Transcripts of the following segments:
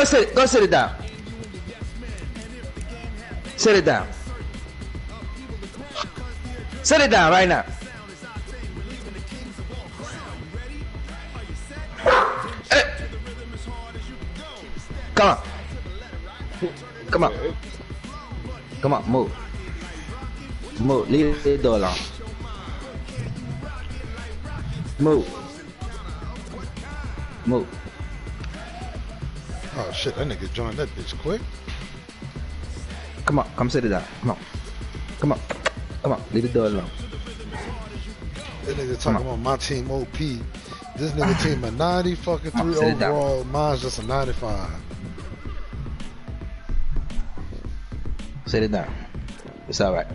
Go sit it down. Sit it down. Sit it down right now. Hey. Come on. Come on. Come on, move. Move. Leave the door alone. Move. Move. Oh shit, that nigga joined that bitch quick. Come on, come sit it down. Come on. Come on. Come on, leave the door alone. That nigga talking about my team OP. This nigga team a 90 fucking 3 overall. Mine's just a 95. Sit it down. It's alright.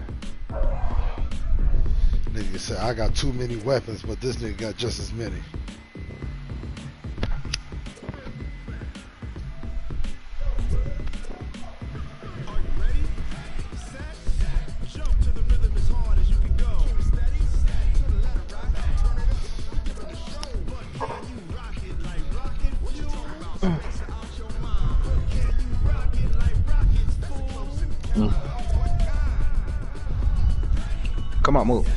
Nigga said I got too many weapons, but this nigga got just as many. Come on, move.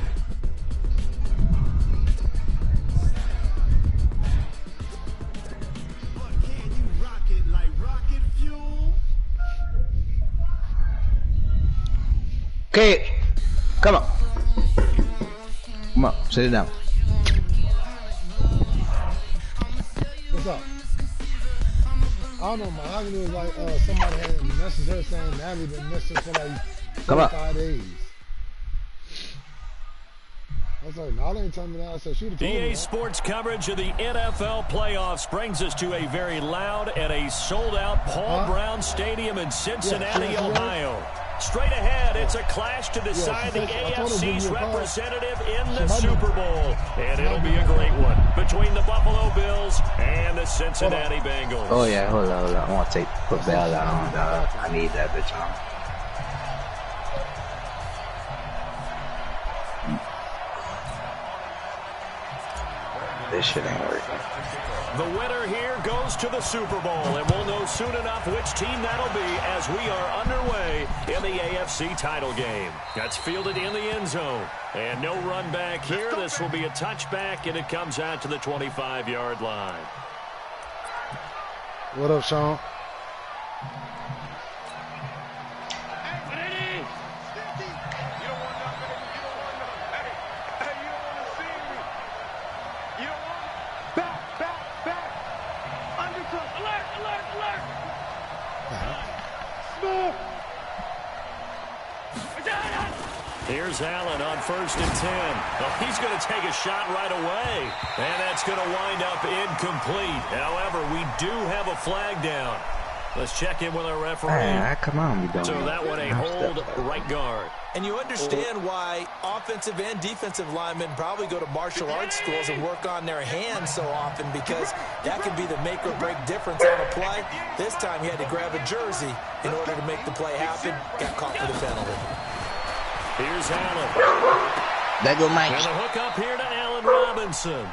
Okay, come on. Come on, sit it down. What's up? I don't know, Mahogany was like somebody had messaged her saying Nabby been missing for like 45 days. I was like, no, they ain't telling me that. I said, shoot EA Sports coverage of the NFL playoffs brings us to a very loud and a sold-out Paul Brown Stadium in Cincinnati, Ohio. Straight ahead, it's a clash to decide the AFC's representative in the Super Bowl. And it'll be a great one between the Buffalo Bills and the Cincinnati Bengals. Oh, yeah, hold on. I want to put Bell on, dog. I need that bitch on. This shit ain't working. The winner here goes to the Super Bowl, and we'll know soon enough which team that'll be as we are underway in the AFC title game. That's fielded in the end zone. And no run back here. This will be a touchback, and it comes out to the 25-yard line. What up, Sean? Here's Allen on 1st and 10. Oh, he's going to take a shot right away. And that's going to wind up incomplete. However, we do have a flag down. Let's check in with our referee. Come on, you don't. So that one a hold right guard. And you understand why offensive and defensive linemen probably go to martial arts schools and work on their hands so often, because that can be the make or break difference on a play. This time he had to grab a jersey in order to make the play happen. Got caught for the penalty. Here's Allen. There go Mike. And a hook up here to Allen Robinson.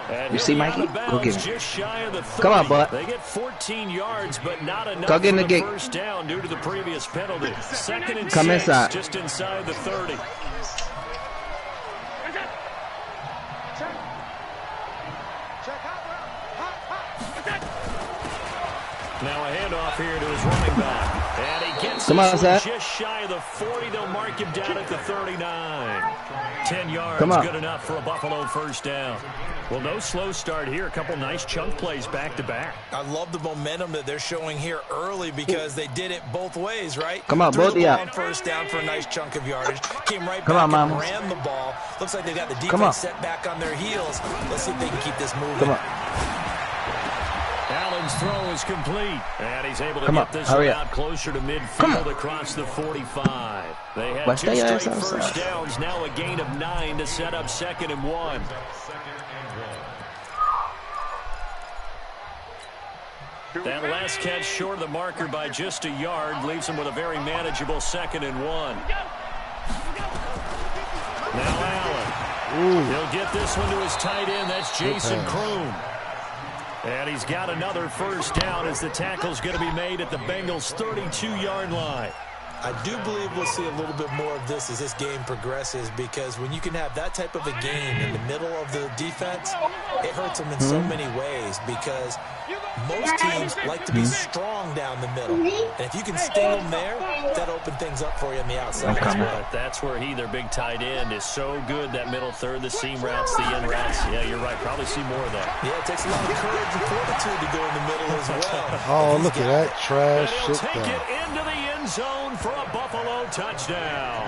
And you see Mikey? Go get him. Just shy of the 30. Come on, bud. They get 14 yards, but not enough Go get in for the the gate. first down due to the previous penalty. 2nd and Come 6, inside. just inside the 30. Now a handoff here to his running back. And he gets just shy of the 40. They'll mark him down at the 39. 10 yards, good enough for a Buffalo first down. Well, no slow start here. A couple nice chunk plays back-to-back. I love the momentum that they're showing here early, because they did it both ways, right? Come on, both of y'all. First down for a nice chunk of yardage. Came right back and ran the ball. Looks like they got the defense set back on their heels. Let's see if they can keep this moving. Come on. Allen's throw is complete, and he's able to get this one out closer to midfield across the 45. They had 2 straight first downs, now a gain of 9 to set up 2nd and 1. That last catch short of the marker by just a yard leaves him with a very manageable 2nd and 1. Now Allen. He'll get this one to his tight end. That's Jason Kroon. And he's got another first down as the tackle's going to be made at the Bengals' 32-yard line. I do believe we'll see a little bit more of this as this game progresses, because when you can have that type of a game in the middle of the defense, it hurts them in so many ways, because most teams like to be strong down the middle. And if you can sting them there, that opens things up for you on the outside. That's where their big tight end, is so good, that middle third, the seam routes, the in routes. Yeah, you're right. Probably see more of that. Yeah, it takes a lot of courage and fortitude to go in the middle as well. Oh, look at that trash shit. Take it into the end zone for a Buffalo touchdown.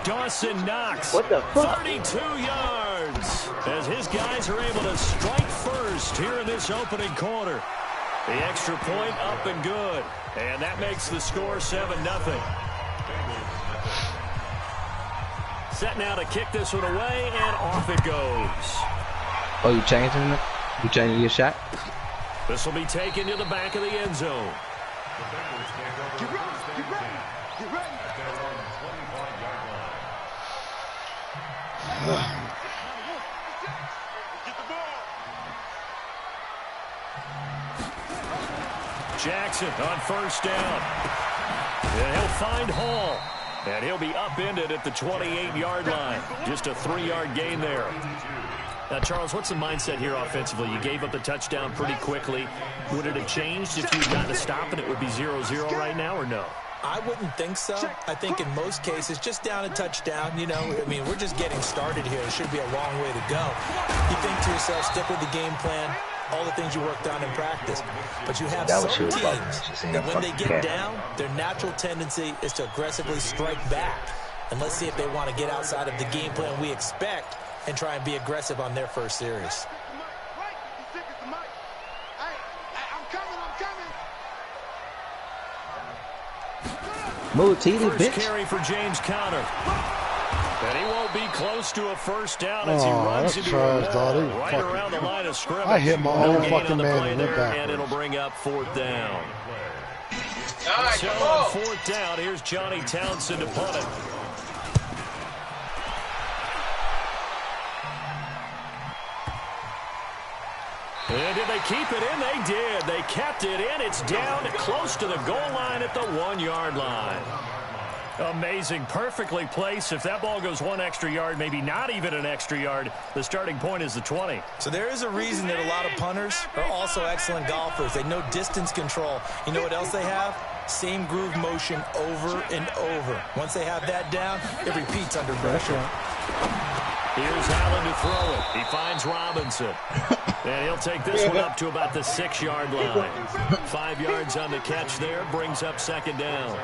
Dawson Knox, what the fuck? 32 yards, as his guys are able to strike first here in this opening quarter. The extra point up and good, and that makes the score 7-0. Set now to kick this one away, and off it goes. Oh, you changing it? You changing your shot? This will be taken to the back of the end zone. Get ready. Jackson on first down. And he'll find Hall. And he'll be upended at the 28-yard line. Just a 3-yard gain there. Now, Charles, what's the mindset here offensively? You gave up the touchdown pretty quickly. Would it have changed if you'd gotten a stop and it would be 0-0 right now, or no? I wouldn't think so. I think in most cases, just down a touchdown, you know, I mean, we're just getting started here. It should be a long way to go. You think to yourself, stick with the game plan, all the things you worked on in practice. But you have some teams that when they get down, their natural tendency is to aggressively strike back. And let's see if they want to get outside of the game plan we expect and try and be aggressive on their first series. Move, TD, First bitch. carry for James Conner. And he won't be close to a first down as he runs into a wall right around the line of scrimmage. I hit my own fucking man and it'll bring up fourth down. So on fourth down, here's Johnny Townsend to punt it. And did they keep it in? They did. They kept it in. It's down close to the goal line at the 1-yard line. Amazing. Perfectly placed. If that ball goes one extra yard, maybe not even an extra yard, the starting point is the 20. So there is a reason that a lot of punters are also excellent golfers. They know distance control. You know what else they have? Same groove motion over and over. Once they have that down, it repeats under pressure. Here's Allen to throw it. He finds Robinson. And he'll take this one up to about the 6-yard line. 5 yards on the catch there, brings up second down.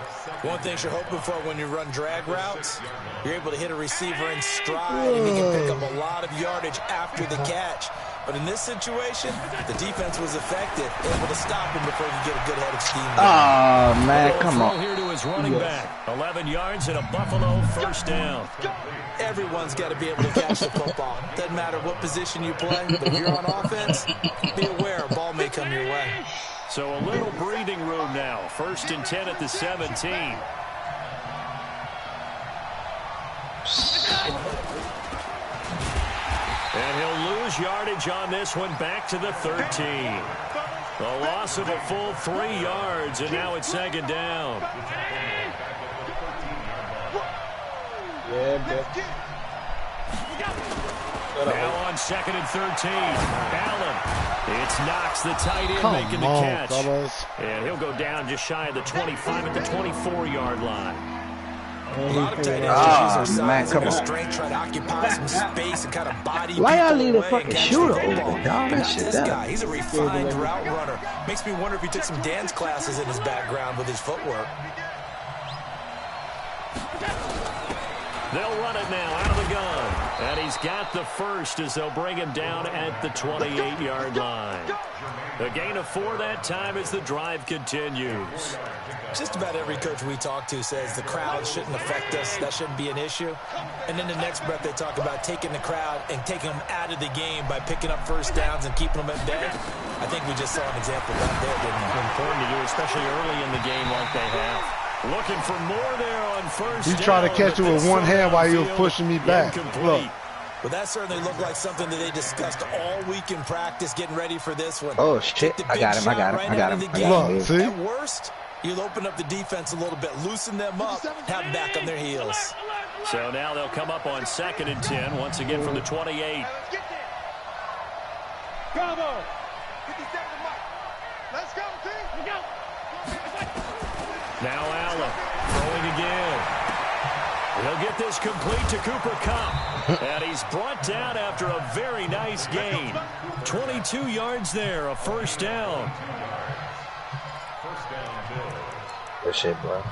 One thing you're hoping for when you run drag routes, you're able to hit a receiver in stride, and he can pick up a lot of yardage after the catch. But in this situation, the defense was effective, able to stop him before he could get a good head of steam. Oh, man, come on. Here to his running back. 11 yards and a Buffalo first down. Everyone's got to be able to catch the football. Doesn't matter what position you play, but if you're on offense, be aware a ball may come your way. So a little breathing room now. 1st and 10 at the 17. And he'll lose yardage on this one, back to the 13. A loss of a full 3 yards, and now it's second down. Now on 2nd and 13. Allen. It's Knox, the tight end, making the catch. Fellas. And he'll go down just shy of the 25 at the 24-yard line. A lot of tight ends use their size and their strength, try to occupy some space and kind of body. Why y'all leave the fucking shooter open, dog? This guy, he's a refined route runner. Makes me wonder if he took some dance classes in his background with his footwork. They'll run it now out of the gun. And he's got the first as they'll bring him down at the 28-yard line. A gain of 4 that time as the drive continues. Just about every coach we talk to says the crowd shouldn't affect us. That shouldn't be an issue. And then the next breath they talk about taking the crowd and taking them out of the game by picking up first downs and keeping them at bay. I think we just saw an example of that there, didn't we? Important to do, especially early in the game like they have. Looking for more there on first down. You try to catch it with one hand while you were pushing me back. Look. Well, that certainly looked like something that they discussed all week in practice, getting ready for this one. Oh, shit. I got him. At worst, you'll open up the defense a little bit, loosen them up, have them back on their heels. So now they'll come up on 2nd and 10, once again from the 28. Bravo. 57 Let's go, team. Let's go. Now Allen throwing again. He'll get this complete to Cooper Kupp. And he's brought down after a very nice gain. 22 yards there, a first down. First down, Bill. Good shit, bro.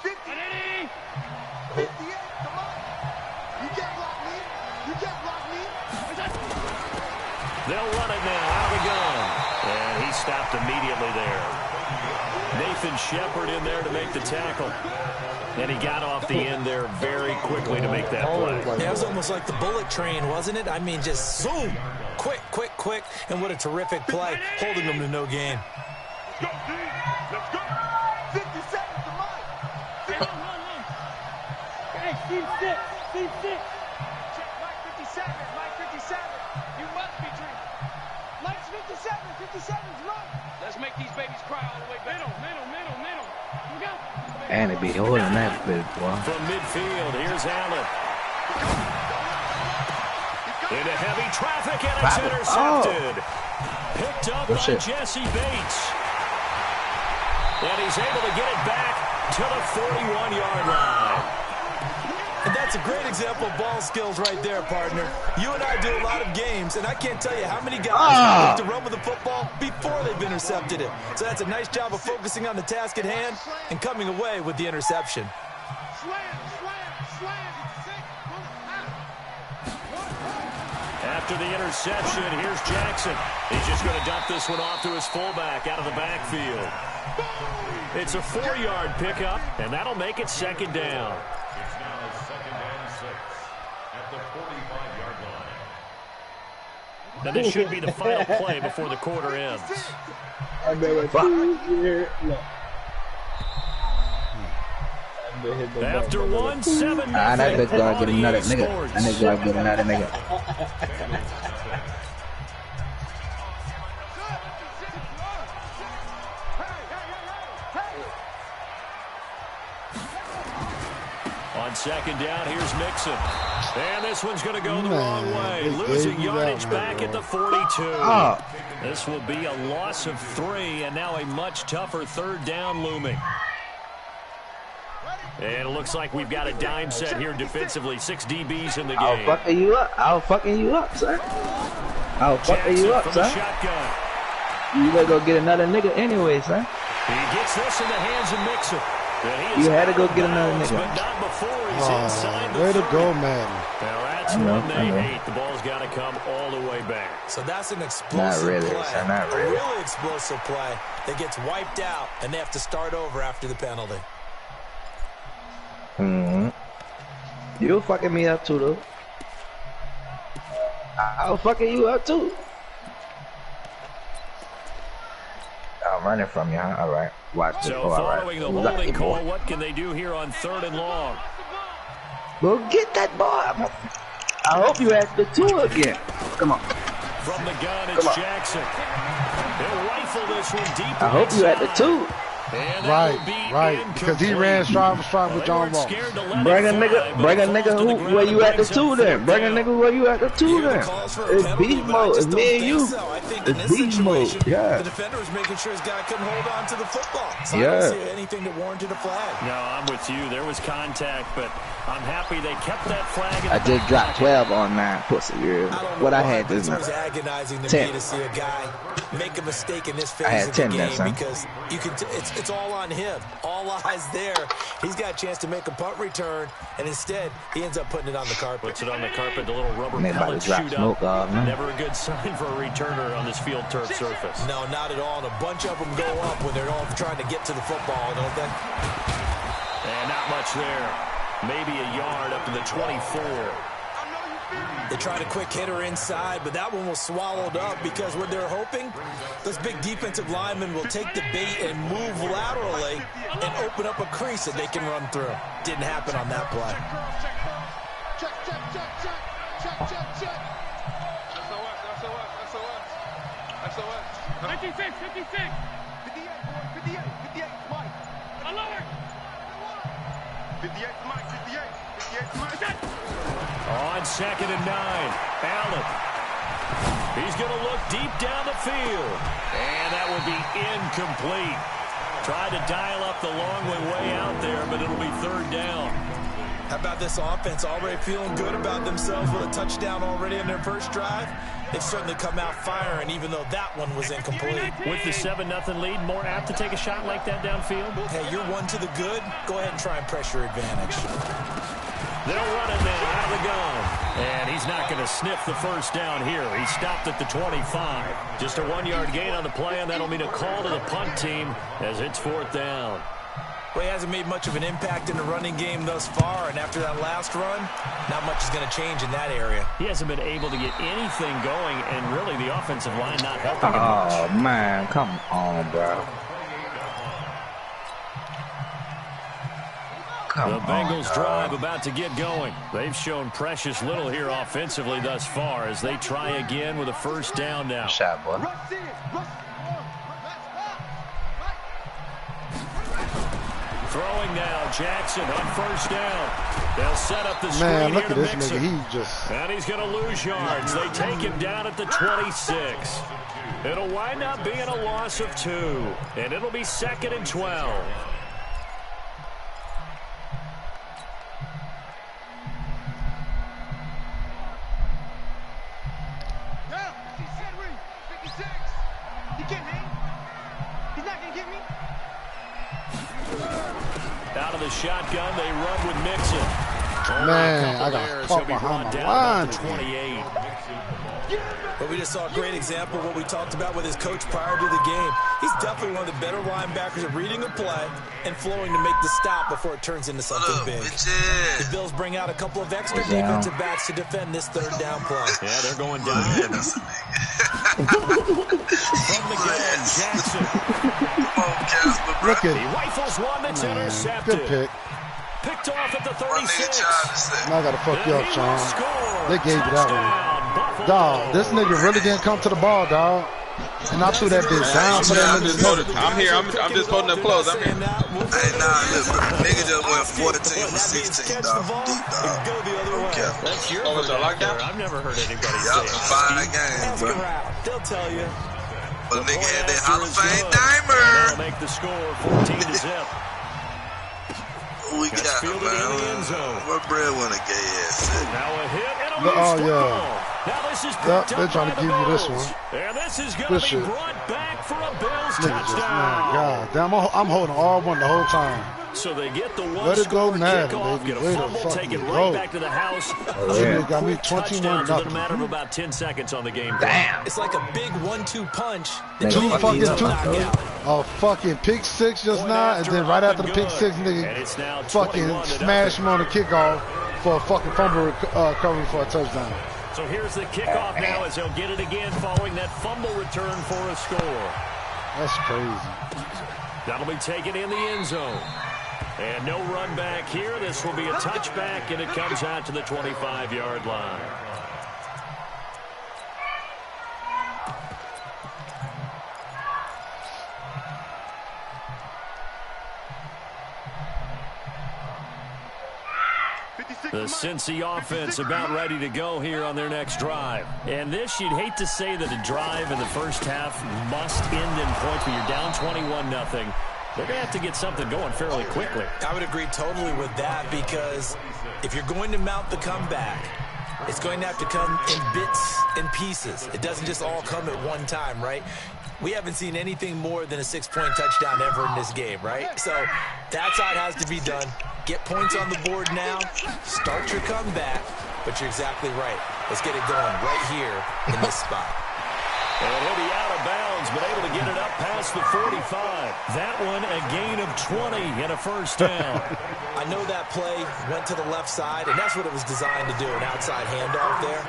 58, come on. You can't block me. You can't block me. They'll run it now. Out we go. And he stopped immediately there. Nathan Shepard in there to make the tackle. And he got off the end there very quickly to make that play. That was almost like the bullet train, wasn't it? I mean, just zoom. Quick, quick, quick. And what a terrific play, holding them to no gain. Let's go, team. Let's go. 57 to mine. Hey, team 6. Team 6. Check Mike 57. Mike 57. You must be dreaming. Mike's 57. 57's right. Let's make these babies cry all the way back. Middle. You go. And it be holding that bit, boy. From midfield, here's Allen. Into heavy traffic, and it's intercepted. Picked up by Jesse Bates. And he's able to get it back to the 41-yard line. And that's a great example of ball skills right there, partner. You and I do a lot of games, and I can't tell you how many guys have to run with the football before they've intercepted it. So that's a nice job of focusing on the task at hand and coming away with the interception. After the interception, here's Jackson. He's just going to dump this one off to his fullback out of the backfield. It's a 4-yard pickup, and that'll make it 2nd down. It's now 2nd and 6 at the 45-yard line. Now this should be the final play before the quarter ends. After 1-7, that bitch gotta get another nigga. That nigga gotta get another nigga. On 2nd down, here's Mixon. And this one's going to go the wrong way. Losing yardage back at the 42. This will be a loss of 3, and now a much tougher 3rd down looming. And it looks like we've got a dime set here defensively. 6 DBs in the game. I'll fucking you up. I'll fucking you up, son. I'll fucking you up, son. Shotgun. You gotta go get another nigga anyway, son. He gets this in the hands of Mixon. You had to go get another nigga. But not before he's inside the way to 30. go, man. Now that's one they hate. The ball's got to come all the way back. So that's an explosive play. Not really. A really explosive play that gets wiped out, and they have to start over after the penalty. You fucking me up too, though. I'll fucking you up too. I'm running from you, huh? All right. Watch this. So following the holding call, what can they do here on 3rd and long? Go get that ball. I hope you ask the 2 again. Come on. From the gun, it's Jackson. He'll rifle this one deep. I hope you at the 2. Right, because he ran strong with John Wall. Bring a nigga who, where you at the 2 then? Bring a nigga where you at the 2 then? It's beast mode, it's me and you. It's beast mode, yeah. The defender was making sure his guy couldn't hold on to the football. So I don't see anything that warranted a flag. No, I'm with you. There was contact, but I'm happy they kept that flag. I just dropped 12 on 9, pussy. What I had this night? It was agonizing to me to see a guy make a mistake in this phase of the game because you can. It's all on him. All eyes there. He's got a chance to make a punt return, and instead, he ends up putting it on the carpet. Puts it on the carpet, the little rubber pellet shoot up. Never a good sign for a returner on this field turf surface. No, not at all. And a bunch of them go up when they're all trying to get to the football, don't they? And not much there. Maybe a yard up to the 24. They tried a quick hitter inside, but that one was swallowed up because what they're hoping, those big defensive linemen will take the bait and move laterally and open up a crease that they can run through. Didn't happen on that play. Check. SOS. 56. 58, Mike. Alert. 58, Mike. 58, Mike. On 2nd and 9, Allen. He's going to look deep down the field. And that will be incomplete. Tried to dial up the long way out there, but it'll be 3rd down. How about this offense already feeling good about themselves with a touchdown already in their first drive? They've certainly come out firing, even though that one was incomplete. With the 7-0 lead, more apt to take a shot like that downfield? Hey, you're one to the good. Go ahead and try and press your advantage. They'll run it now out of the gun. And he's not going to sniff the first down here. He stopped at the 25. Just a 1-yard gain on the play, and that'll mean a call to the punt team as it's 4th down. Well, he hasn't made much of an impact in the running game thus far, and after that last run, not much is going to change in that area. He hasn't been able to get anything going, and really the offensive line not helping him much. Oh, man, come on, bro. The Bengals drive about to get going. They've shown precious little here offensively thus far as they try again with a 1st down now. Shot, boy. Throwing now, Jackson on 1st down. They'll set up the screen. Man, look here at to this Mixon. nigga. He just... And he's going to lose yards. They take him down at the 26. It'll wind up being a loss of 2. And it'll be 2nd and 12. Out of the shotgun, they run with Mixon. Man, I got caught behind the line. 28. But we just saw a great example of what we talked about with his coach prior to the game. He's definitely one of the better linebackers at reading a play and flowing to make the stop before it turns into something big. The Bills bring out a couple of extra defensive backs to defend this 3rd down play. Yeah, they're going down. From the gun, Jackson. Look at He rifles one that's intercepted. Good pick. Picked off at the 36. Now I got to fuck you up, Sean. They gave you that one. Dog, this nigga really didn't come to the ball, dog. And I threw that bitch down for that nigga. I'm here. I'm just holding up close. I'm here. Hey, nah, look, nigga just went 14 for 16, dog. Deep, dog. Okay. That's your Oh, it's a lockdown? I've never heard anybody Yup, say 5 games, bro. They'll tell you. But nigga had that Hall of Fame That'll dimer. make the score 14-0. Who we got, Fielded in the end man? zone. What bread want a gay ass shit? Now a hit and a Oh, missed yeah. ball. Now this is Yep, they're trying to give you this one. And this is going Good to be shit. brought back for a Bills Nigga just, man, touchdown. God damn, I'm holding R1 the whole time. So they get the Let it go one-score now, kickoff, baby. get a Let it fumble, take fucking it right go. back to the house. They got me 21 Touchdowns within a matter of nothing. about 10 seconds on the game. Damn. It's like a big 1-2 punch. that Two you fucking knock two. out. A fucking pick 6 just now, and then right after the pick 6, And nigga it's now fucking 21-0. smash him on the kickoff for a fucking fumble recovery for a touchdown. So here's the kickoff now as he'll get it again following that fumble return for a score. That's crazy. That'll be taken in the end zone. And no run back here. This will be a touchback, and it comes out to the 25-yard line. The Cincy offense about ready to go here on their next drive. And this, you'd hate to say that a drive in the first half must end in points, but you're down 21-0. They're going to have to get something going fairly quickly. I would agree totally with that because if you're going to mount the comeback, it's going to have to come in bits and pieces. It doesn't just all come at one time, right? We haven't seen anything more than a 6-point touchdown ever in this game, right? So that's how it has to be done. Get points on the board now. Start your comeback. But you're exactly right. Let's get it going right here in this spot. And he'll be out of bounds yards, but able to get it up past the 45. That one a gain of 20 and a first down. I know that play went to the left side, and that's what it was designed to do, an outside handoff there.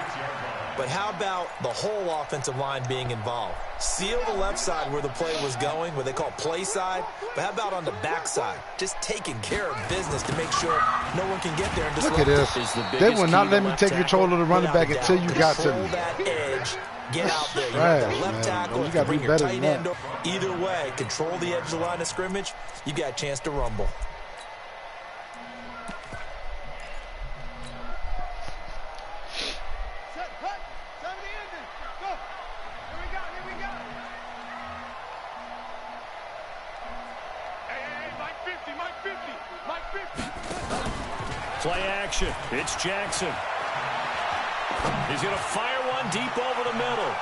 But how about the whole offensive line being involved? Seal the left side where the play was going, what they call play side. But how about on the back side? Just taking care of business to make sure no one can get there and just look at this. They will not let me take control of the running back until you got to me. That edge, get out there. You Right, have the left man. tackle, You gotta bring do your better tight than end. that. Either way, control the edge of the line of scrimmage. You got a chance to rumble. Play action. It's Jackson. He's going to fire one deep over the middle.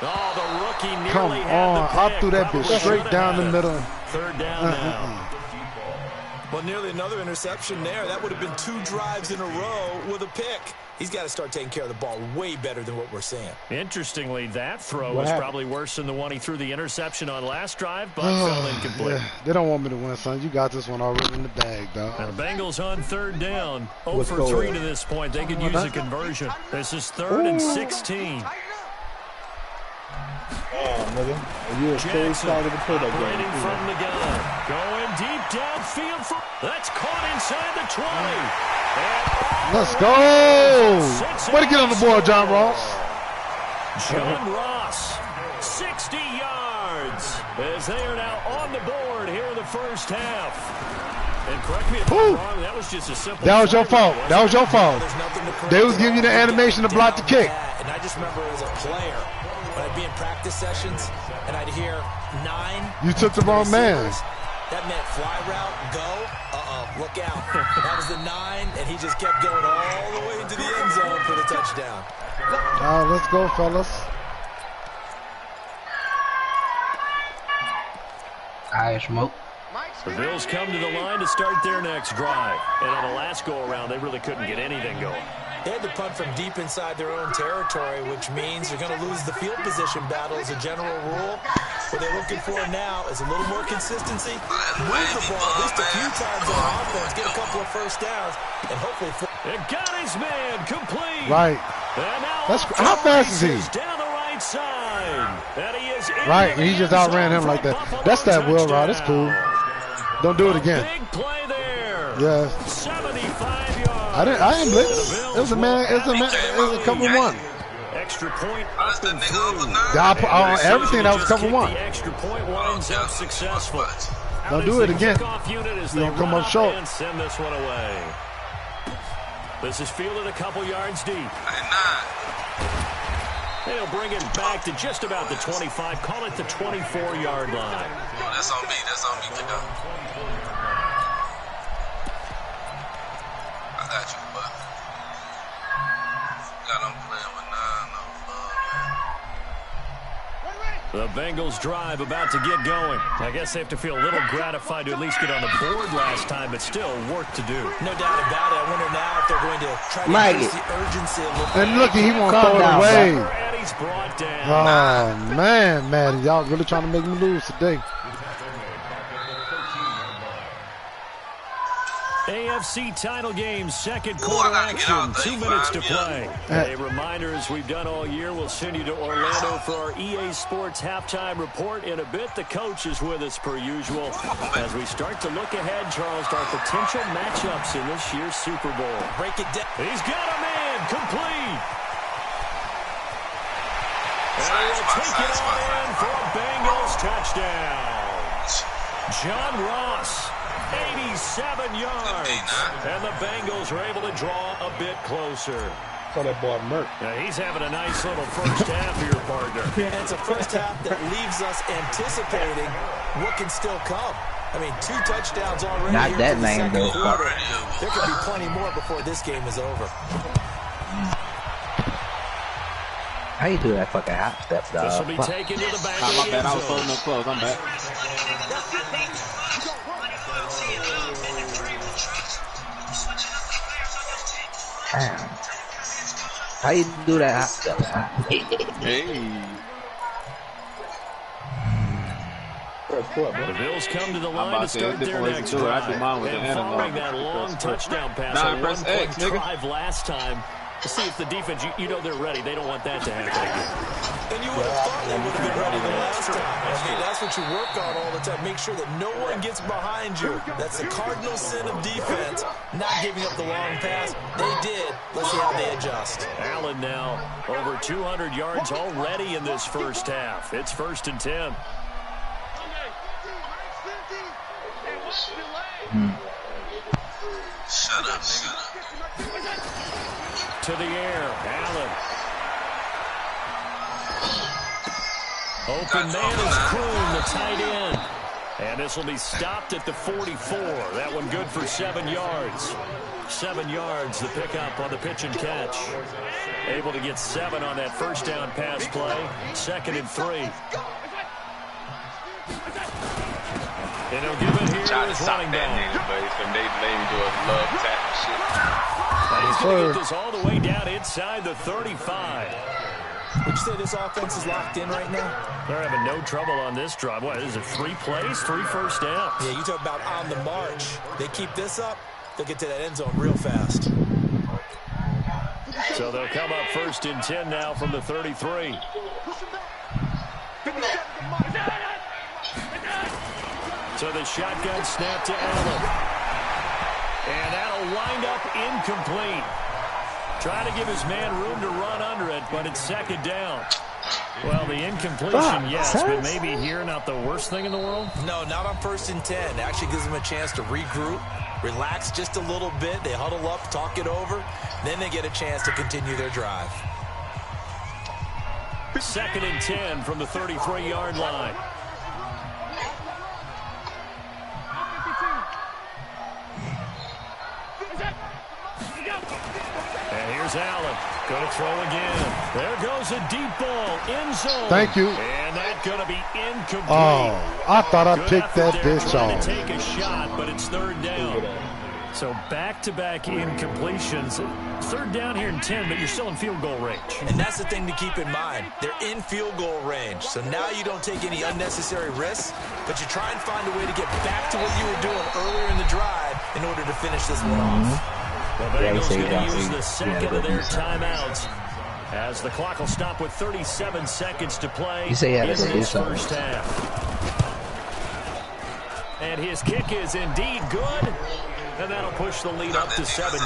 Oh, the rookie nearly Come had the on. pick. I threw that Probably bitch straight should've down had the it. middle. Third down now. Well, nearly another interception there. That would have been 2 drives in a row with a pick. He's got to start taking care of the ball way better than what we're seeing. Interestingly, that throw was probably worse than the one he threw the interception on last drive, but fell incomplete. Yeah, they don't want me to win, son. You got this one already in the bag, dog. And the Bengals on third down. 0 for 3 to this point. They could use a conversion. This is 3rd and 16. Nigga. You were so excited to play that Operating game. from the gun. Going deep downfield. That's caught inside the 20. Let's go. Way to get on the board, John Ross. John Ross, 60 yards, as they are now on the board here in the first half. And correct me if I'm wrong, that was just a simple... That was your fault. That was your fault. There's nothing to correct. They was giving you the animation to block the kick. And I just remember as a player, when I'd be in practice sessions, and I'd hear 9. You took the wrong man. That meant fly route, go, look out. That was the 9, and he just kept going all the way into the end zone for the touchdown. All right, let's go, fellas. I smoke. The Bills come to the line to start their next drive. And on the last go-around, they really couldn't get anything going. They had to punt from deep inside their own territory, which means they're going to lose the field position battle as a general rule. What they're looking for now is a little more consistency. Move the ball at least a few times on offense, get a couple of first downs, and hopefully... It got his man complete. Right. And now How fast is he? down the right side. And he is in Right, the he just end outran zone him like for that. Buffalo That's that wheel route. It's touchdown. cool. Don't do it again. Big play there. Yeah. 75 yards. I didn't blitz. It was a man. It was a cover 1. Extra point That's up the and nigga through. over 9. Everything that was cover 1. The extra point winds up successful. Don't do it again. You don't come up short. And send this one away. This is fielded a couple yards deep. They'll bring it back to just about the 25. Call it the 24-yard line. That's on me. That's on me, nigga. I got you, but got them playing with 9 on The Bengals drive about to get going. I guess they have to feel a little gratified to at least get on the board last time, but still work to do. No doubt about it. I wonder now if they're going to try to Maggie. increase the urgency a little bit. And look, he won't Calm throw it down, away. And he's brought down. Oh, man, Maddie. Y'all really trying to make me lose today. AFC title game, second quarter action, 2 minutes to play. A reminder, as we've done all year, we'll send you to Orlando for our EA Sports halftime report. In a bit, the coach is with us per usual. As we start to look ahead, Charles, to our potential matchups in this year's Super Bowl. Break it down. He's got a man, complete. And he'll take it on in for a Bengals touchdown. John Ross. 87 yards. And the Bengals are able to draw a bit closer. Saw that boy Merck. Now he's having a nice little first half here, partner. And it's a first half that leaves us anticipating what can still come. I mean, 2 touchdowns already. Not here that to the name, second though. quarter. There could be plenty more before this game is over. How you do that fucking hop step, dog? This will be taken to the back of My the bad. end I was zone. holding up close. I'm back. Damn. How you do that hop step? Hey. The Bills come to the line to start their next drive. And following that long touchdown pass, a one-point drive last time, to see if the defense, you know they're ready. They don't want that to happen again. And you would have thought they would have been ready the last time. I mean, that's what you work on all the time. Make sure that no one gets behind you. That's the cardinal sin of defense, not giving up the long pass. They did. Let's see how they adjust. Allen now over 200 yards already in this first half. It's 1st and 10. Shut up. To the air, Allen. Open man is Kroon, the tight end. And this will be stopped at the 44. That one good for 7 yards. 7 yards, the pickup on the pitch and catch. Able to get 7 on that first down pass play. 2nd and 3. And he'll give it here to his running back. He's going to get this all the way down inside the 35. Would you say this offense is locked in right now? They're having no trouble on this drive. What, is it 3 plays, 3 first downs? Yeah, you talk about on the march. They keep this up, they'll get to that end zone real fast. So they'll come up 1st and 10 now from the 33. So the shotgun snap to Allen. And that'll wind up incomplete. Trying to give his man room to run under it, but it's 2nd down. Well, the incompletion, yes, but maybe here not the worst thing in the world? No, not on 1st and 10. Actually gives them a chance to regroup, relax just a little bit. They huddle up, talk it over. Then they get a chance to continue their drive. 2nd and 10 from the 33-yard line. And here's Allen. Going to throw again. There goes a deep ball. End zone. Thank you. And that's going to be incomplete. Oh, I thought I picked that bitch trying off. to take a shot, but it's 3rd down. So back-to-back incompletions. 3rd down here in 10, but you're still in field goal range. And that's the thing to keep in mind. They're in field goal range. So now you don't take any unnecessary risks, but you try and find a way to get back to what you were doing earlier in the drive in order to finish this one off. The Bengals going to use the second of their timeouts as the clock will stop with 37 seconds to play in this first half. And his kick is indeed good, and that'll push the lead up to 17.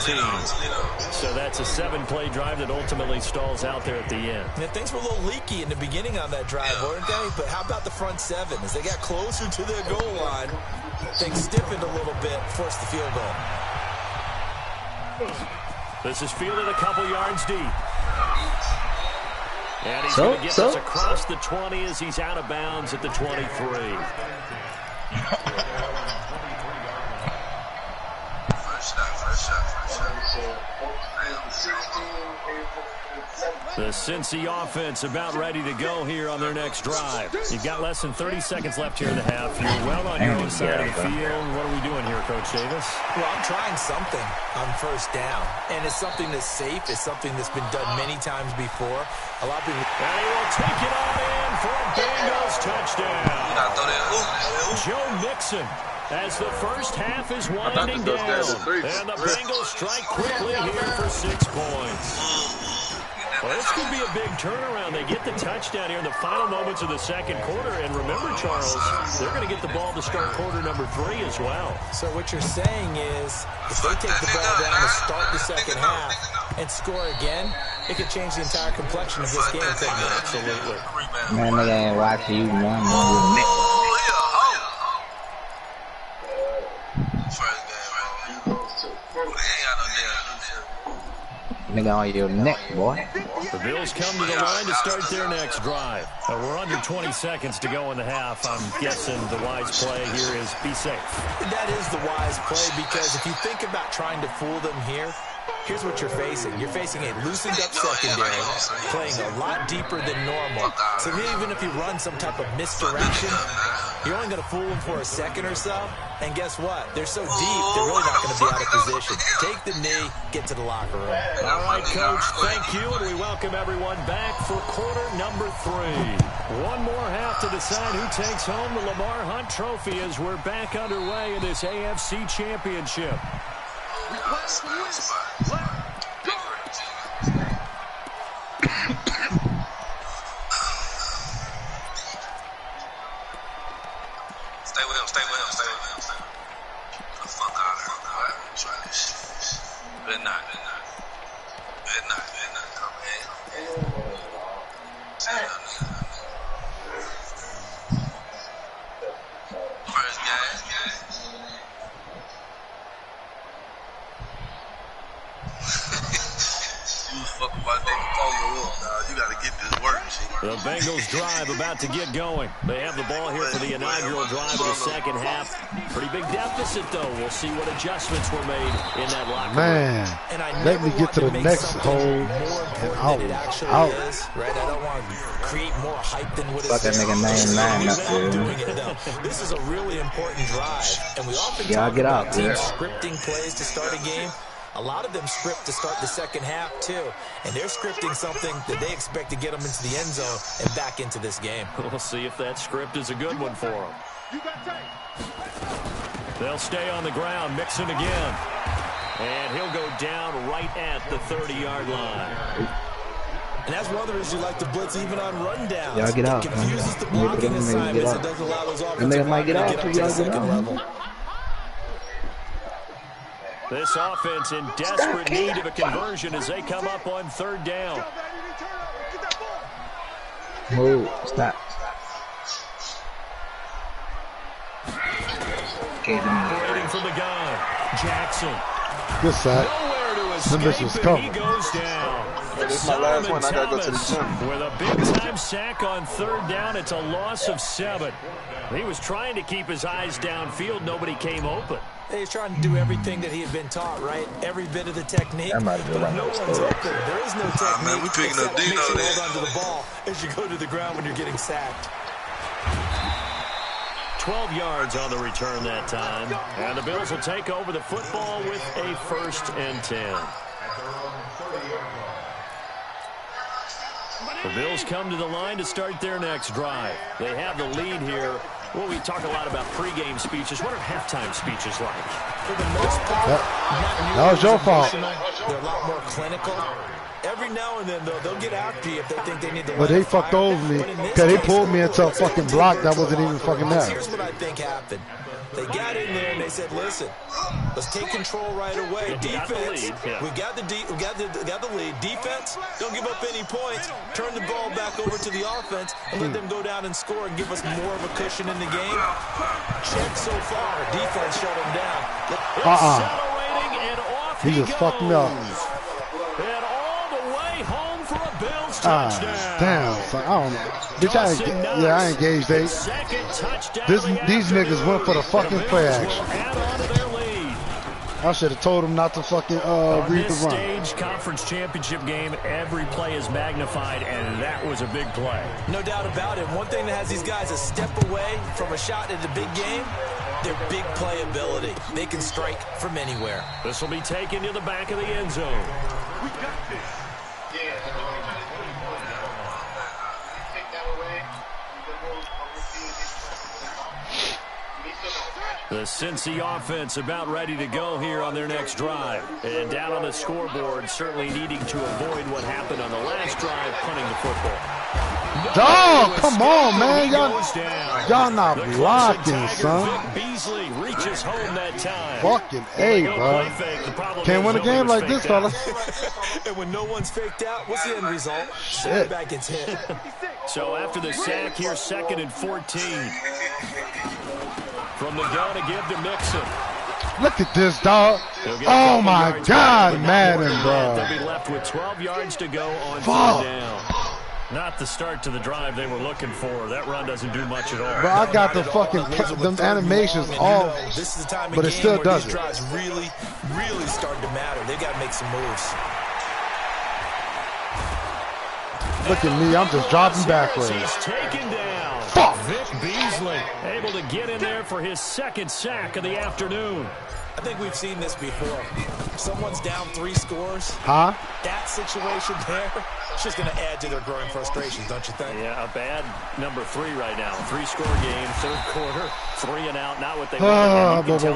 So that's a 7-play drive that ultimately stalls out there at the end. Yeah, things were a little leaky in the beginning on that drive, weren't they? But how about the front 7? As they got closer to their goal line, things stiffened a little bit, forced the field goal. This is fielded a couple yards deep. And he's going to get this across the 20 as he's out of bounds at the 23. The Cincy offense about ready to go here on their next drive. You've got less than 30 seconds left here in the half. You're well on your own side of the field. What are we doing here, Coach Davis? Well, I'm trying something on 1st down. And it's something that's safe. It's something that's been done many times before. A lot of people... And he will take it on in for a Bengals touchdown. Joe Mixon. As the first half is winding down. And the Bengals strike quickly here for 6 points. Well, this could be a big turnaround. They get the touchdown here in the final moments of the 2nd quarter. And remember, Charles, they're going to get the ball to start quarter number 3 as well. So what you're saying is if they take the ball down to start the 2nd half and score again, it could change the entire complexion of this game. Absolutely. Man, they ain't watching you one. Nigga on your neck, boy. The Bills come to the line to start their next drive. We're under 20 seconds to go in the half. I'm guessing the wise play here is be safe. That is the wise play because if you think about trying to fool them here, here's what you're facing. You're facing a loosened up secondary, playing a lot deeper than normal. So even if you run some type of misdirection, You're only going to fool them for a second or so. And guess what? They're so deep, they're really not going to be out of position. Take the knee, get to the locker room. All right, Coach, thank you, and we welcome everyone back for quarter number 3. One more half to decide who takes home the Lamar Hunt Trophy as we're back underway in this AFC Championship. Stay with him. The fuck out of here. Try this shit. Good night. Come in. First game. You fuck about that. You gotta get this work. The Bengals drive about to get going. They have the ball here for the inaugural drive of the second half. Pretty big deficit, though. We'll see what adjustments were made in that locker room. Man, let me get to the next hole and out. Right? I don't want to create more hype than what it is. Fuck that nigga 9 up there. This is a really important drive, and we often talk about teams scripting plays to start a game. A lot of them script to start the second half, too. And they're scripting something that they expect to get them into the end zone and back into this game. We'll see if that script is a good one for them. They'll stay on the ground, Mixon again. And he'll go down right at the 30-yard line. And that's one of the reasons you like to blitz even on rundowns. Y'all get out. It confuses the blocking assignments. It doesn't allow those offensive linemen to get up to the second level. This offense in desperate need of a conversion as they come up on third down. Move. Stop. Waiting from the gun. Jackson. Good sack. Nowhere to escape, he goes down. This is my last one. I gotta go to the gym. With a big-time sack on third down, it's a loss of 7. He was trying to keep his eyes downfield. Nobody came open. He's trying to do everything that he had been taught, right? Every bit of the technique. But no one's open. There is no technique. Man, we picking up Dino there. Hold on to the ball as you go to the ground when you're getting sacked. 12 yards on the return that time. And the Bills will take over the football with a 1st and 10. The Bills come to the line to start their next drive. They have the lead here. Well, we talk a lot about pregame speeches. What are halftime speeches like? For the most part, that was your fault. They're a lot more clinical. Every now and then, though, they'll get after you if they think they need to. But they fucked over me because they pulled me into a fucking block that wasn't even fucking there. Here's what I think happened. They got in there and they said, "Listen, let's take control right away. Defense, we got the lead. Defense, don't give up any points. Turn the ball back over to the offense and let them go down and score and give us more of a cushion in the game." Check so far. Defense shut them down. Accelerating and off he just fucked me up. And all the way home for a Bills touchdown. Damn, son, I don't know. Bitch, I engaged they. These niggas went for the fucking play action. I should have told him not to fucking read the run. Stage conference championship game, every play is magnified, and that was a big play. No doubt about it. One thing that has these guys a step away from a shot at a big game, their big play ability. They can strike from anywhere. This will be taken to the back of the end zone. We got this. The Cincy offense about ready to go here on their next drive. And down on the scoreboard, certainly needing to avoid what happened on the last drive, punting the football. Dog, come on, man. Y'all not blocking, son. Beasley reaches home that time. Fucking A, bro. Can't win a game like this, fella. And when no one's faked out, what's the end result? Shit. Back gets hit. So after the sack here, 2nd and 14. From the gun to give to Mixon. Look at this, dog. Oh, my God, Madden, bro. They'll be left with 12 yards to go on third down. Not the start to the drive they were looking for. That run doesn't do much at all. Bro, I got the fucking them animations off, this is the time but it still does it. Drives really starting to matter. They got to make some moves. Look at me, I'm just dropping backwards. He's taken down. Fuck. Vic Beasley. point. Able to get in there for his second sack of the afternoon. I think we've seen this before. Someone's down 3 scores. Huh? That situation there, it's just going to add to their growing frustrations, don't you think? Yeah, a bad number 3 right now. 3-score game, third quarter, 3 and out. Not what they want. What we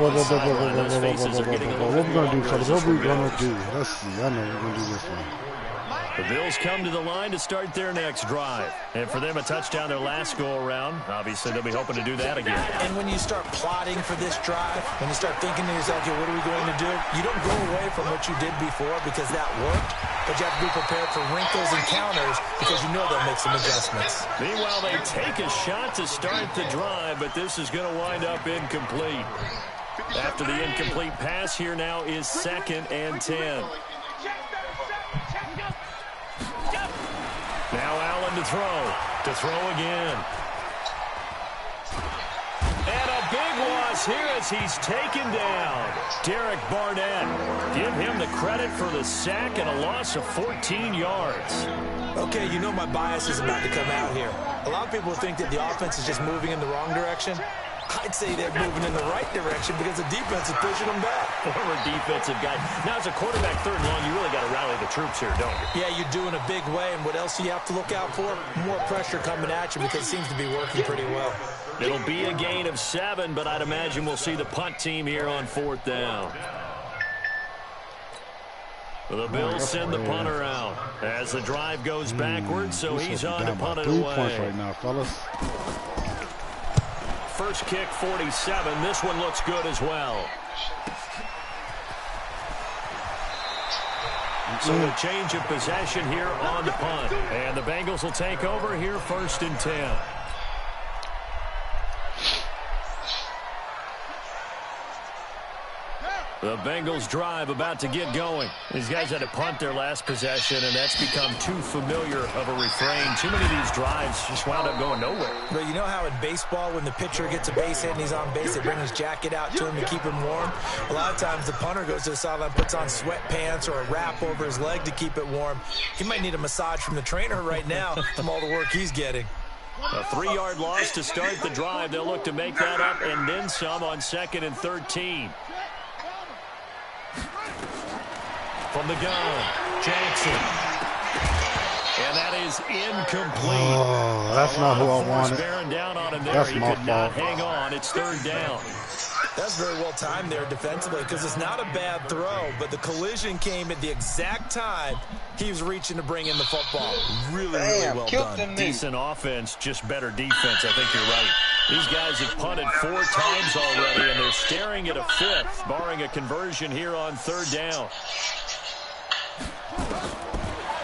gonna do, fellas? What we gonna do? Let's see. I know we're gonna do this one. The Bills come to the line to start their next drive. And for them, a touchdown their last go-around. Obviously, they'll be hoping to do that again. And when you start plotting for this drive, when you start thinking to yourself, okay, what are we going to do? You don't go away from what you did before because that worked, but you have to be prepared for wrinkles and counters because you know they'll make some adjustments. Meanwhile, they take a shot to start the drive, but this is going to wind up incomplete. After the incomplete pass, here now is 2nd and 10. Now Allen to throw again. And a big loss here as he's taken down. Derek Barnett. Give him the credit for the sack and a loss of 14 yards. Okay, you know my bias is about to come out here. A lot of people think that the offense is just moving in the wrong direction. I'd say they're moving in the right direction because the defense is pushing them back. Former defensive guy. Now, as a quarterback, 3rd and long, you really got to rally the troops here, don't you? Yeah, you do in a big way. And what else do you have to look out for? More pressure coming at you because it seems to be working pretty well. It'll be a gain of 7, but I'd imagine we'll see the punt team here on 4th down. The Bills send the punter out as the drive goes backwards, so he's on to punt it away. 3 points right now, fellas. First kick, 47. This one looks good as well. So a change of possession here on the punt. And the Bengals will take over here 1st and 10. The Bengals drive about to get going. These guys had to punt their last possession, and that's become too familiar of a refrain. Too many of these drives just wound up going nowhere. But you know how in baseball, when the pitcher gets a base hit and he's on base, they bring his jacket out to him to keep him warm? A lot of times the punter goes to the sideline, puts on sweatpants or a wrap over his leg to keep it warm. He might need a massage from the trainer right now from all the work he's getting. A 3-yard loss to start the drive. They'll look to make that up and then some on 2nd and 13. From the gun, Jackson. And that is incomplete. Oh, that's not who I wanted. Bearing down on him there. That's he my could not fault. hang on. It's 3rd down. That's very well timed there defensively because it's not a bad throw, but the collision came at the exact time he was reaching to bring in the football. Really well done. Decent offense, just better defense. I think you're right. These guys have punted 4 times already, and they're staring at a 5th, barring a conversion here on 3rd down.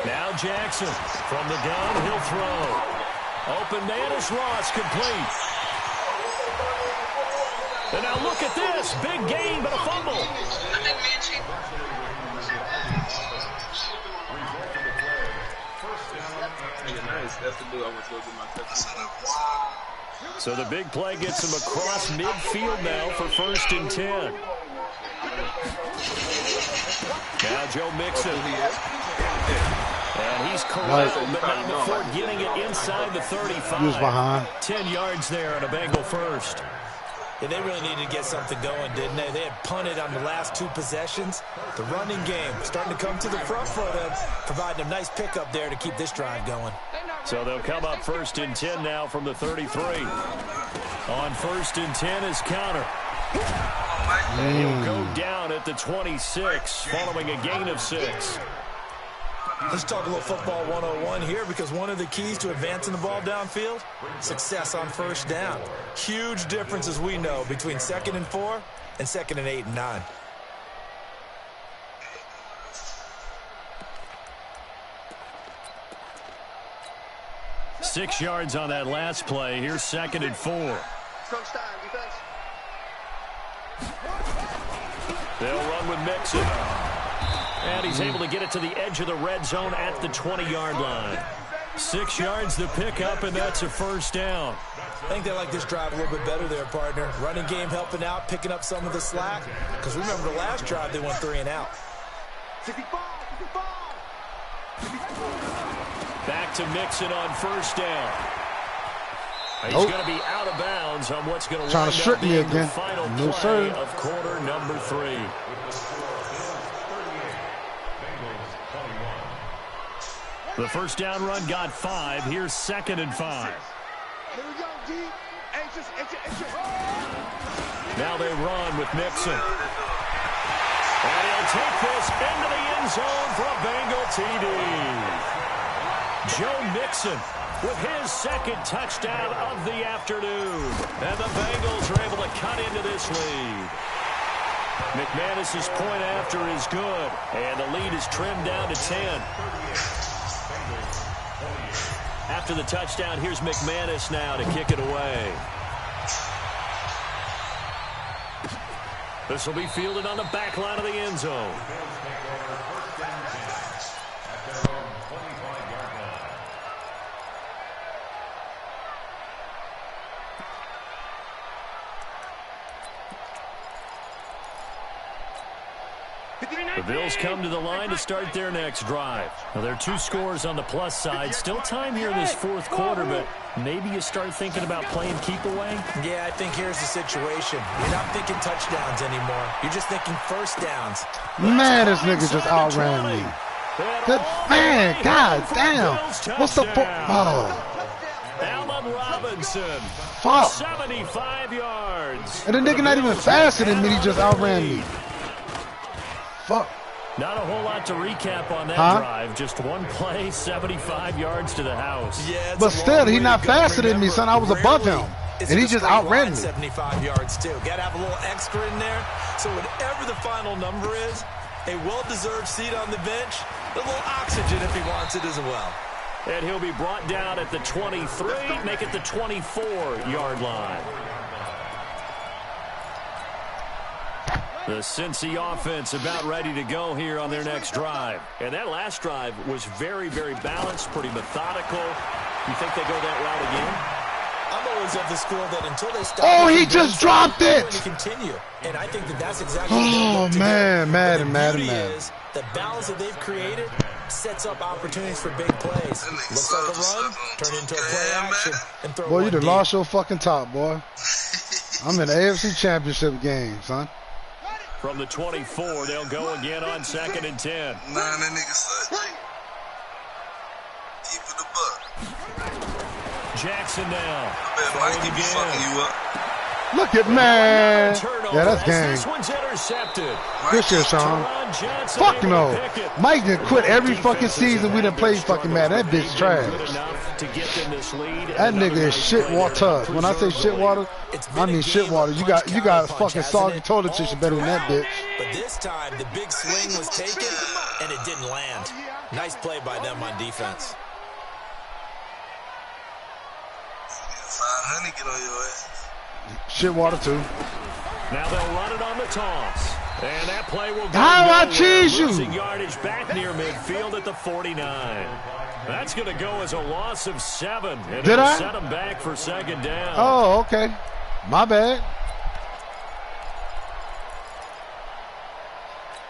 Now Jackson from the gun, he'll throw. Open man is Ross, complete. And now look at this, big gain but a fumble. So the big play gets him across midfield now for 1st and 10. Now Joe Mixon. And he's correct, but not before getting it inside the 35. He was behind. 10 yards there on a Bengal first. Yeah, they really needed to get something going, didn't they? They had punted on the last 2 possessions. The running game starting to come to the front for them, providing a nice pickup there to keep this drive going. So they'll come up 1st and 10 now from the 33. On 1st and 10 is counter. And he'll go down at the 26 following a gain of 6. Let's talk a little football 101 here because one of the keys to advancing the ball downfield, success on 1st down. Huge difference, as we know, between 2nd and 4 and 2nd and 8 and 9. Six yards on that last play. Here's 2nd and 4. They'll run with Mixon. And he's able to get it to the edge of the red zone at the 20-yard line. 6 yards to pick up, and that's a 1st down. I think they like this drive a little bit better there, partner. Running game helping out, picking up some of the slack. Because remember the last drive, they went 3 and out. Back to Mixon on 1st down. He's going to be out of bounds on what's going to trying to strip me again. Final no play sir. Of quarter number 3. The first down run got 5. Here's 2nd and 5. Here we go, D. Now they run with Mixon. And he'll take this into the end zone for a Bengal TD. Joe Mixon with his 2nd touchdown of the afternoon. And the Bengals are able to cut into this lead. McManus's point after is good. And the lead is trimmed down to 10. After the touchdown, here's McManus now to kick it away. This will be fielded on the back line of the end zone. The Bills come to the line to start their next drive. Now, there are 2 scores on the plus side. Still time here in this 4th quarter, but maybe you start thinking about playing keep away? Yeah, I think here's the situation. You're not thinking touchdowns anymore. You're just thinking first downs. Man, this nigga just outran me. Good man, god damn. What's the Allen Robinson. Fuck. 75 yards. And the nigga not even faster than me, he just outran me. Fuck. Not a whole lot to recap on that drive. Just one play, 75 yards to the house. Yeah, but still, he's not faster than me, son. I was above him. And he just outran me. 75 yards, too. Got to have a little extra in there. So whatever the final number is, a well-deserved seat on the bench, a little oxygen if he wants it as well. And he'll be brought down at the 23, make it the 24-yard line. The Cincy offense about ready to go here on their next drive. And that last drive was very, very balanced, pretty methodical. You think they go that route again? I'm always of the school that until they stop. Oh, he just dropped it. Continue. And I think that that's exactly what oh, man, mad. The balance that they've created sets up opportunities for big plays. Looks like a run, turn into a play action, and throw boy, one you done deep. lost your fucking top, boy. I'm in the AFC Championship game, son. From the 24, they'll go again on 2nd and 10. Nah, that nigga said, keep it a buck. Jackson now. Mike keep fucking you up. Look at man. Yeah, that's game. This one's intercepted. Good shit, Sean. Fuck no. Mike done quit every fucking season we done played fucking mad. That bitch trash. That nigga is shit water. When I say shit water, I mean shit water. You got fucking soggy toilet tissue better than that bitch. But this time the big swing was taken and it didn't land. Nice play by them on defense. 500 get on your ass. Shit water too. Now they'll run it on the toss. And that play will go I cheese you. Losing yardage back near midfield at the 49. That's going to go as a loss of 7. And Did I? Set them back for 2nd down. Oh, okay. My bad.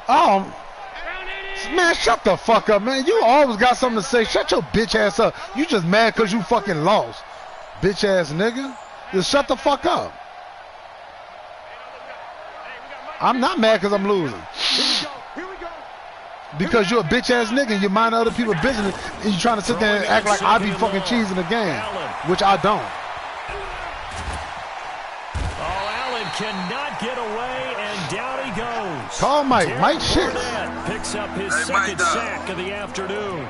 Oh, man, shut the fuck up, man. You always got something to say. Shut your bitch ass up. You just mad because you fucking lost. Bitch ass nigga. Just shut the fuck up. I'm not mad because I'm losing. Because you're a bitch ass nigga and you mind other people's business and you trying to sit there and act like I be fucking cheesing the game, which I don't. Oh, Allen cannot get away and down he goes. Call Mike. Mike shit. Picks up his second sack of the afternoon.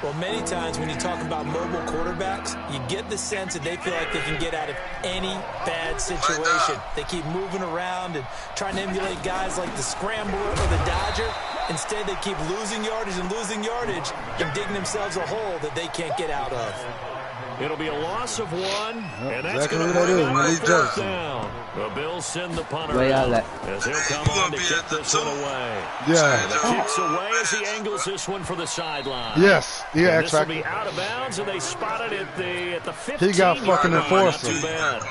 Well, many times when you talk about mobile quarterbacks, you get the sense that they feel like they can get out of any bad situation. They keep moving around and trying to emulate guys like the Scrambler or the Dodger. Instead, they keep losing yardage and digging themselves a hole that they can't get out of. It'll be a loss of 1, and that's exactly going to what bring that is, up fourth down. The Bills send the punter out as he'll come on to kick this one away. Yeah. Kicks away as he angles this one for the sideline. Yes. Yeah, this will be out of bounds, and they spotted it at the 15. He got fucking enforced. Not too bad.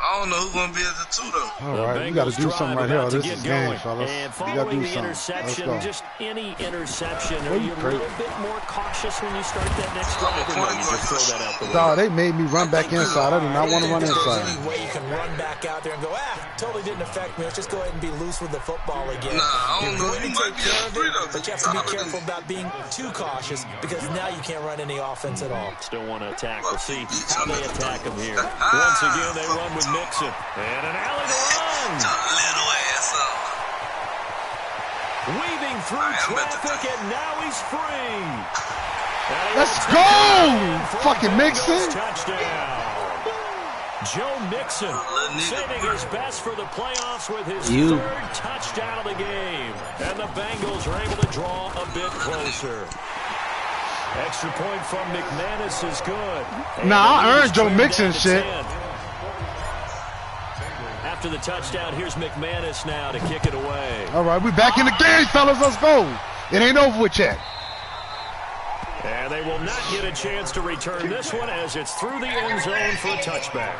I don't know who's going to be at the 2, though. All right, we got to do something right here. This is game, fellas. And We got to following do the something. interception, Let's go. just any interception, are you a little bit more cautious when you start that next drive? Or no, you just throw that out the window? Dog, they made me run back inside. I do not want to run inside. Any way you can run back out there and go, totally didn't affect me. Let's just go ahead and be loose with the football again. Nah, I don't know. You're You going to might take be care at of the 3, it, though. but you have to be careful about being too cautious because now you can't run any offense at all. Still want to attack. We'll see how they attack him here. Once again, they run with Mixon. And an alley to run. Little ass up. Weaving through traffic, and now he's free. Let's go! Fucking Mixon. Touchdown. Joe Mixon saving his best for the playoffs with his third touchdown of the game. And the Bengals are able to draw a bit closer. Extra point from McManus is good. Nah, I earned Joe Mixon shit. After the touchdown, here's McManus now to kick it away. All right, we back in the game, fellas. Let's go. It ain't over with yet. And they will not get a chance to return this one as it's through the end zone for a touchback.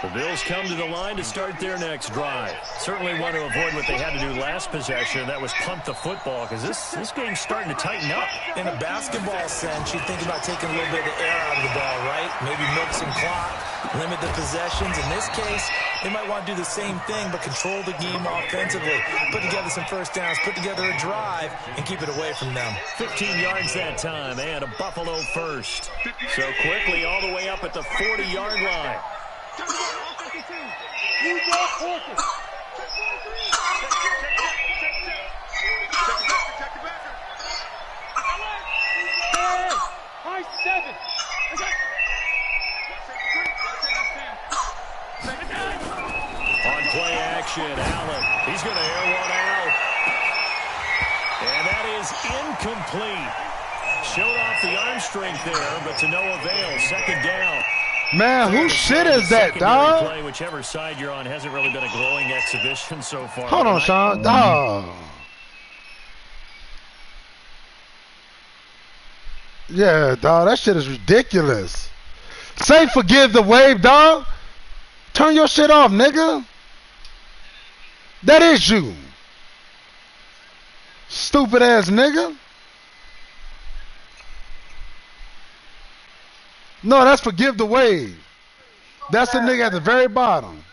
The Bills come to the line to start their next drive. Certainly want to avoid what they had to do last possession. That was punt the football because this game's starting to tighten up. In a basketball sense, you think about taking a little bit of the air out of the ball, right? Maybe milk some clock, limit the possessions. In this case, they might want to do the same thing, but control the game offensively. Put together some first downs, put together a drive, and keep it away from them. 15 yards that time, and a Buffalo first. So quickly all the way up at the 40-yard line. On play action, Allen. He's going to air one out. And that is incomplete. Showed off the arm strength there, but to no avail. Second down. Man, whose shit is that, dog? Play, whichever side you're on, hasn't really been a glowing exhibition so far. Hold on, Sean. Dog. Yeah, dog, that shit is ridiculous. Say forgive the wave, dog. Turn your shit off, nigga. That is you. Stupid ass nigga. No, that's forgive the wave. That's the nigga at the very bottom.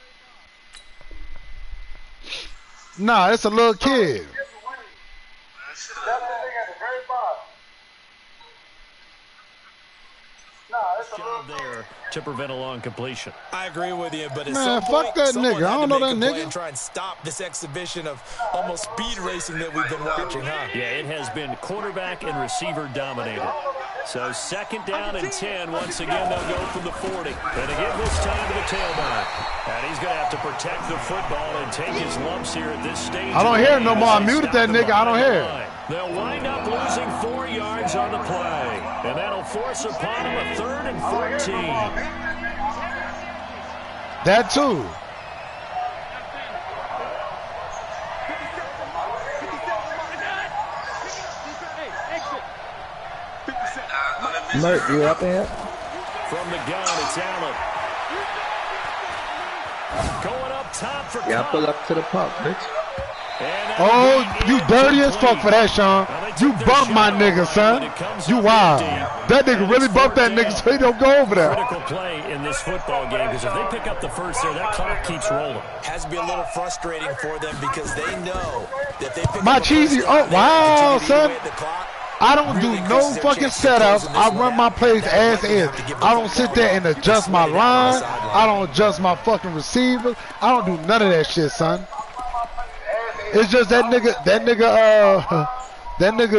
Nah, it's a little kid. Job there to prevent a long completion. I agree with you, but at Man, some point, fuck that someone nigga. I had don't to know make that a play nigga. and try and stop this exhibition of almost speed racing that we've been watching, huh? Yeah, it has been quarterback and receiver dominated. So second down and 10. Once again, they'll go from the 40. And again, this time to the tailback. And he's going to have to protect the football and take his lumps here at this stage. I don't hear it no more. I muted that nigga. I don't hear it. They'll wind up losing 4 yards on the play. And that'll force upon him a 3rd and 14. That too. Mert, you up there? From the gun, it's Allen. Going up top for Yeah, pull up to the pump, bitch. Oh, you dirty as fuck for that, Sean. You bumped my nigga, son. You wild. That nigga really bumped that nigga so he don't go over there. Critical play in this football game because if they pick up the first there, that clock keeps rolling. Has to be a little frustrating for them because they know that they pick My up cheesy, oh wow, son. I don't do no fucking setups. I run my plays as is. I don't sit there and adjust my line. I don't adjust my fucking receivers. I don't do none of that shit, son. It's just that nigga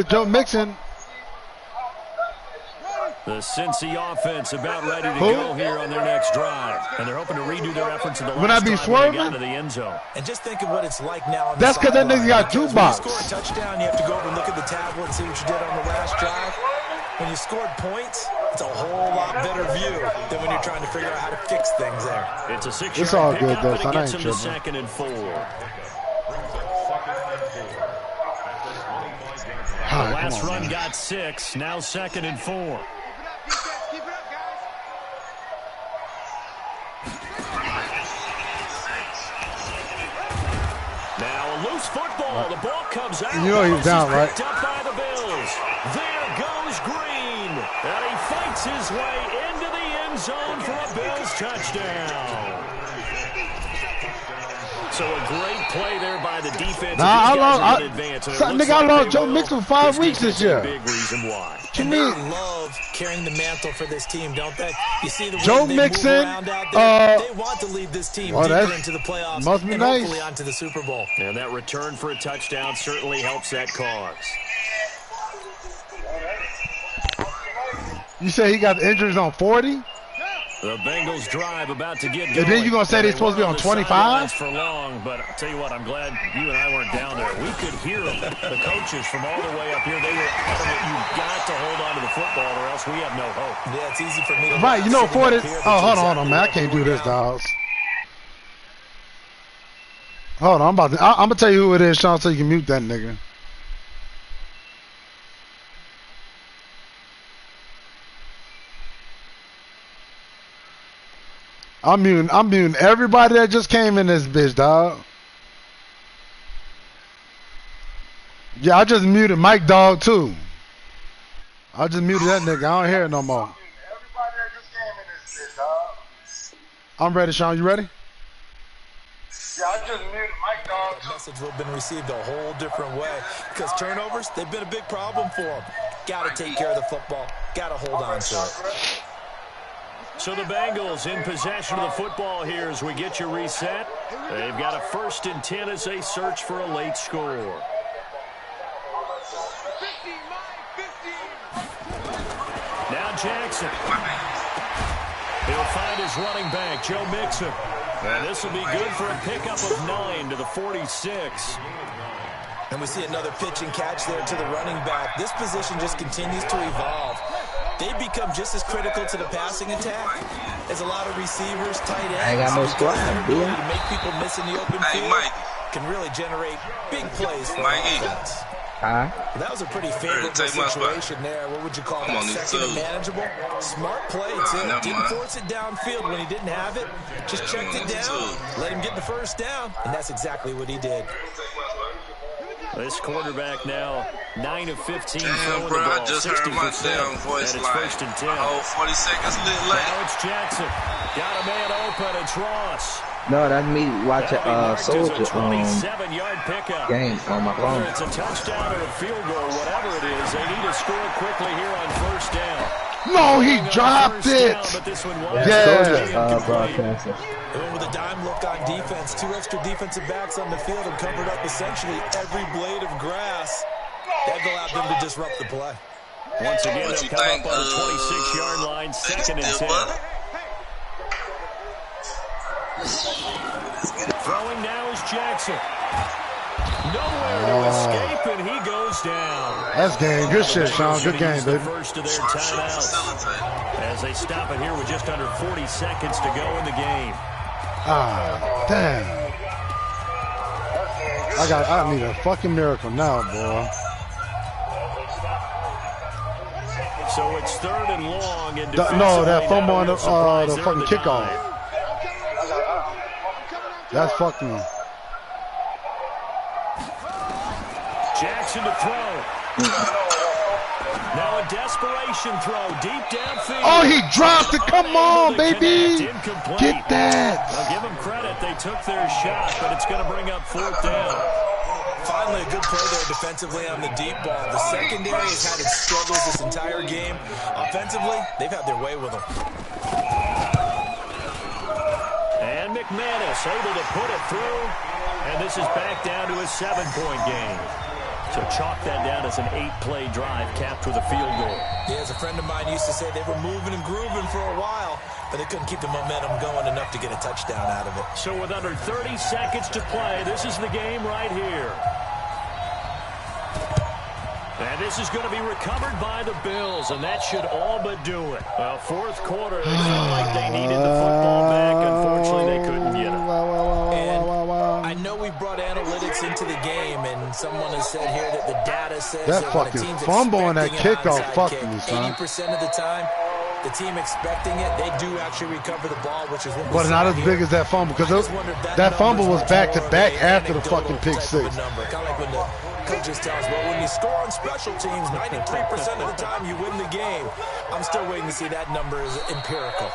Joe Mixon. The Cincy offense about ready to go here on their next drive. And they're hoping to redo their efforts in the last When I be drive when they got swerving? into the end zone. And just think of what it's like now. On That's because that nigga got Because jukebox. when you score a touchdown, you have to go over and look at the tablet and see what you did on the last drive. When you scored points, it's a whole lot better view than when you're trying to figure out how to fix things there. It's a 6-yard It's all good, pickup, though, and son. it I gets ain't them to tripping. 2nd and 4. All right, Last come on, run man. got 6, now 2nd and 4. football. The ball comes out. You know he's down, right? Picked up by the Bills. There goes Green. And he fights his way into the end zone for a Bills touchdown. So a great play there by the defense. Nah, I lost Joe Mixon for 5 weeks this year. Big reason why. And they love carrying the mantle for this team, don't they? You see the way Joe they Mixon, move around out there. They want to lead this team deeper into the playoffs must be and nice. hopefully onto the Super Bowl. And that return for a touchdown certainly helps that cause. You say he got the injuries on 40? The Bengals drive about to get going. And then you're going to say they're supposed to be on 25? For long, but I'll tell you what, I'm glad you and I weren't down there. We could hear them, the coaches from all the way up here. They were adamant, you've got to hold on to the football or else we have no hope. Yeah, it's easy for me to... Right, you know 40... Oh, hold on, man. I can't do this, dogs. Hold on, I'm going to tell you who it is, Sean, so you can mute that nigga. I'm muting everybody that just came in this bitch, dog. Yeah, I just muted Mike Dog too. I just muted that nigga. I don't hear it no more. Everybody that just came in this bitch, dog. I'm ready, Sean. You ready? Yeah, I just muted Mike Dog. The message would have been received a whole different way because turnovers, they've been a big problem for them. Got to take care of the football. Got to hold on to it. So the Bengals in possession of the football here as we get you reset. They've got a 1st and 10 as they search for a late score. Now Jackson. He'll find his running back, Joe Mixon. And this will be good for a pickup of 9 to the 46. And we see another pitch and catch there to the running back. This position just continues to evolve. They become just as critical to the passing attack as a lot of receivers, tight ends. I got no squad, dude. To make people miss in the open field can really generate big plays for offense. That was a pretty favorable situation there. What would you call that? Second and manageable? Smart play, too. Didn't force it downfield when he didn't have it. Just checked it down, let him get the first down, and that's exactly what he did. This quarterback now 9 of 15 throwing the bro, ball. I just heard my damn voice and it's like 1st and 10. Oh, 40 seconds lit late. Now it's Jackson. Got a man open. It's Ross. No, that's me watching Soldier 27-yard pickup. game on my phone. Whether it's a touchdown or a field goal, whatever it is, they need to score quickly here on 1st down. No, he dropped it. Yeah, broadcaster. And with a dime look on defense, 2 extra defensive backs on the field and covered up essentially every blade of grass. That allowed them to disrupt the play. Once again, they'll come up on the 26-yard line, 2nd and 10. Throwing now is Jackson. Nowhere to escape, and he goes down. That's game. Good shit, Sean. Good game, baby. First of their timeouts as they stop it here with just under 40 seconds to go in the game. Ah, damn. I need a fucking miracle now, boy. So it's 3rd and long. And no, that fumble on the fucking kickoff. That's fucking me. Jackson to throw. Now a desperation throw deep downfield. Oh, he dropped it. Come on, baby. Get that. I'll give him credit. They took their shot, but it's going to bring up 4th down. Finally, a good play there defensively on the deep ball. The secondary has had its struggles this entire game. Offensively, they've had their way with them. And McManus able to put it through. And this is back down to a 7-point game. So chalk that down as an 8-play drive capped with a field goal. Yeah, as a friend of mine used to say, they were moving and grooving for a while, but they couldn't keep the momentum going enough to get a touchdown out of it. So with under 30 seconds to play, this is the game right here. And this is going to be recovered by the Bills, and that should all but do it. Well, 4th quarter, they felt like they needed the football back. Unfortunately, they couldn't get it. And I know we brought analytics into the game, and someone has said here that the data says that fucking fumble and that kickoff fucked me, son. 80% of the time, the team expecting it, they do actually recover the ball, which is what we But not as big as that fumble, because that fumble was back-to-back after the fucking pick six. Kind of like when the coaches tell us, well, when you score on special teams, 93% of the time you win the game. I'm still waiting to see that number is empirical.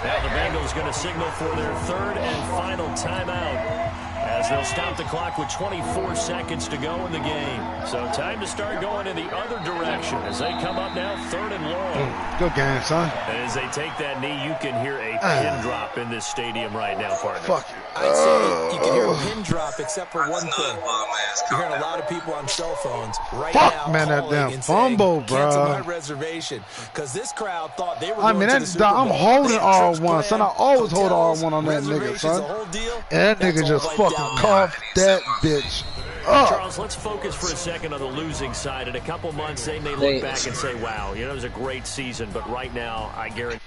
Now the Bengals going to signal for their third and final timeout, as they'll stop the clock with 24 seconds to go in the game. So time to start going in the other direction as they come up now, third and long. Good game, son. And as they take that knee, you can hear a pin drop in this stadium right now, partner. Fuck. I'd say you can hear a pin drop except for one thing. You're hearing a lot of people on cell phones right now man, that damn and fumble, saying, cancel bro. my reservation, because this crowd thought they were I going mean, to the Super Bowl. I'm holding R1, son. I always hold hotels, R1 on that nigga, son. the whole deal. And that nigga That's just all fucking wiped out coughed that bitch up. Charles, let's focus for a second on the losing side. In a couple months, they may look back and say, wow, you know, it was a great season, but right now, I guarantee